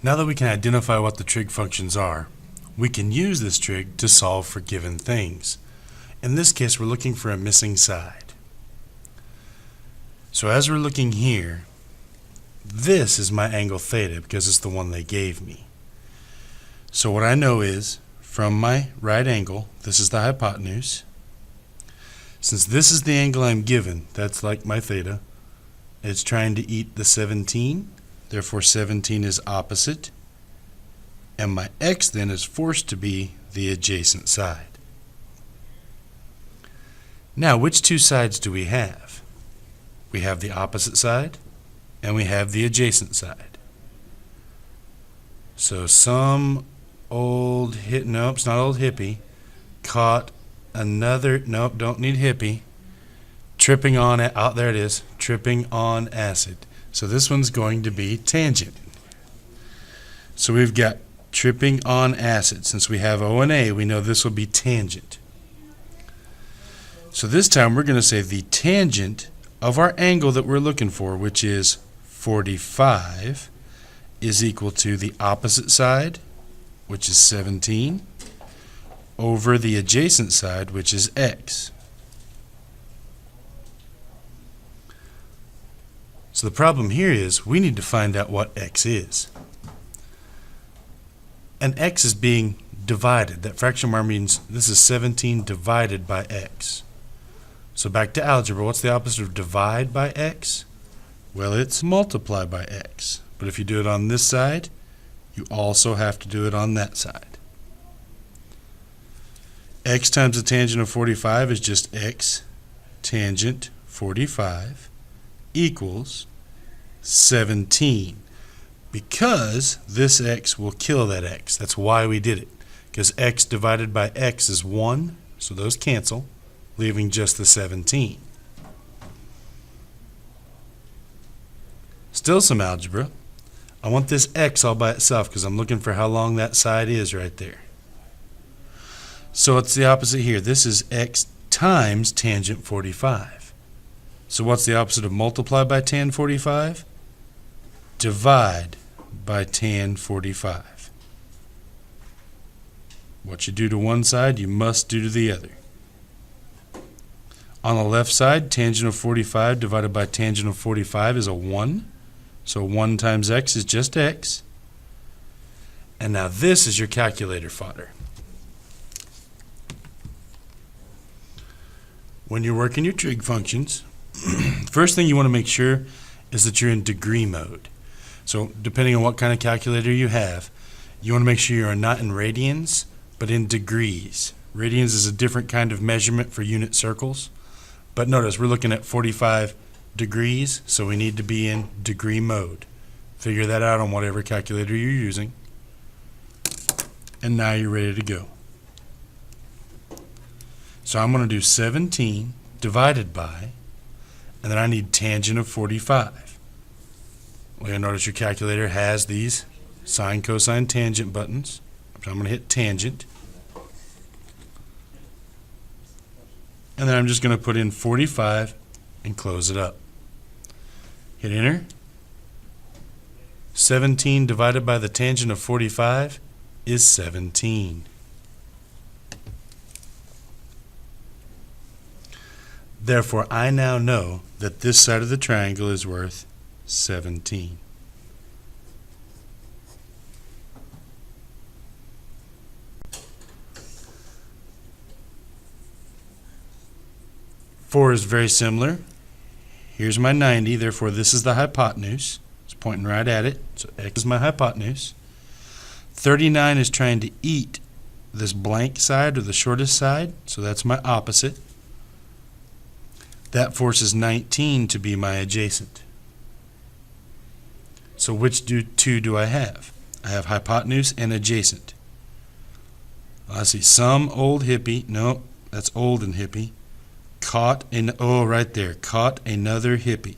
Now that we can identify what the trig functions are, we can use this trig to solve for given things. In this case, we're looking for a missing side. So as we're looking here, this is my angle theta because it's the one they gave me. So what I know is, from my right angle, this is the hypotenuse. Since this is the angle I'm given, that's like my theta, it's trying to eat the 17, therefore 17 is opposite, and my x then is forced to be the adjacent side. Now, which two sides do we have? We have the opposite side, and we have the adjacent side. So some old nope, it's not old hippie, caught another, nope, don't need hippie, tripping on, there it is, tripping on acid. So this one's going to be tangent. So we've got tripping on acid. Since we have O and A, we know this will be tangent. So this time we're going to say the tangent of our angle that we're looking for, which is 45, is equal to the opposite side, which is 17, over the adjacent side, which is x. So the problem here is we need to find out what x is. And x is being divided. That fraction mark means this is 17 divided by x. So back to algebra, what's the opposite of divide by x? Well, it's multiply by x. But if you do it on this side, you also have to do it on that side. X times the tangent of 45 is just x tangent 45 equals 17. Because this x will kill that x. That's why we did it. Because x divided by x is 1, so those cancel, leaving just the 17. Still some algebra. I want this x all by itself because I'm looking for how long that side is right there. So it's the opposite here. This is x times tangent 45. So what's the opposite of multiply by tan 45? Divide by tan 45. What you do to one side, you must do to the other. On the left side, tangent of 45 divided by tangent of 45 is a 1. So 1 times x is just x. And now this is your calculator fodder. When you're working your trig functions, first thing you want to make sure is that you're in degree mode. So depending on what kind of calculator you have, you want to make sure you are not in radians, but in degrees. Radians is a different kind of measurement for unit circles. But notice we're looking at 45 degrees, so we need to be in degree mode. Figure that out on whatever calculator you're using. And now you're ready to go. So I'm going to do 17 divided by, and then I need tangent of 45. Well, you'll notice your calculator has these sine, cosine, tangent buttons. So I'm going to hit tangent. And then I'm just going to put in 45 and close it up. Hit enter. 17 divided by the tangent of 45 is 17. Therefore, I now know that this side of the triangle is worth 17. Four is very similar. Here's my 90, therefore this is the hypotenuse. It's pointing right at it, so x is my hypotenuse. 39 is trying to eat this blank side or the shortest side, so that's my opposite. That forces 19 to be my adjacent. So which two do I have? I have hypotenuse and adjacent. I see some old hippie, no, that's old and hippie, caught right there, caught another hippie.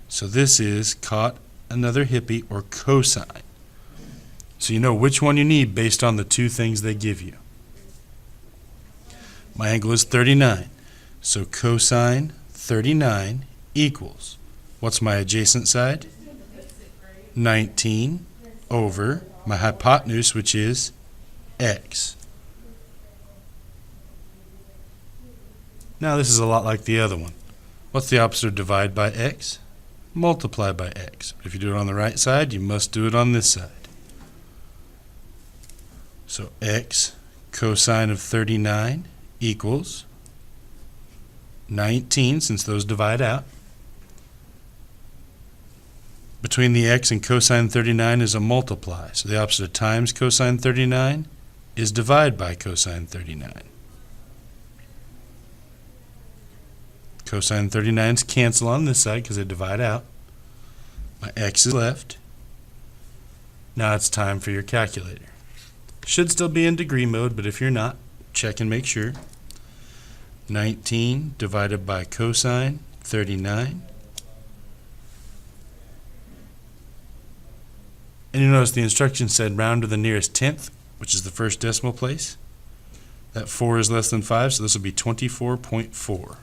So this is caught another hippie or cosine. So you know which one you need based on the two things they give you. My angle is 39. So cosine 39 equals, what's my adjacent side? 19 over my hypotenuse, which is x. Now this is a lot like the other one. What's the opposite of divide by x? Multiply by x. If you do it on the right side, you must do it on this side. So x cosine of 39 equals 19, since those divide out. Between the x and cosine 39 is a multiply. So the opposite of times cosine 39 is divide by cosine 39. Cosine 39's cancel on this side because they divide out. My x is left. Now it's time for your calculator. Should still be in degree mode, but if you're not, check and make sure. 19 divided by cosine 39. And you notice the instructions said round to the nearest tenth, which is the first decimal place. That 4 is less than 5, so this will be 24.4.